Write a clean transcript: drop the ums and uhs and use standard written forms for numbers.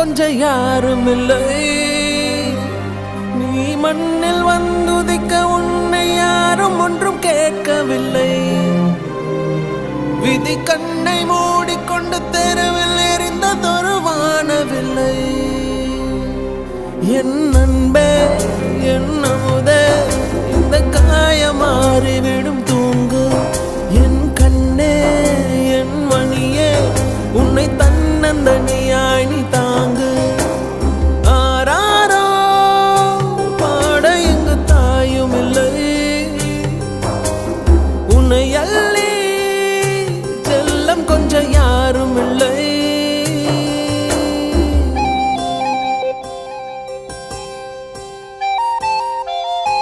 கொஞ்ச யாரும் இல்லை. நீ மண்ணில் வந்துதிக்க உன்னை யாரும் ஒன்றும் கேட்கவில்லை. விதி கண்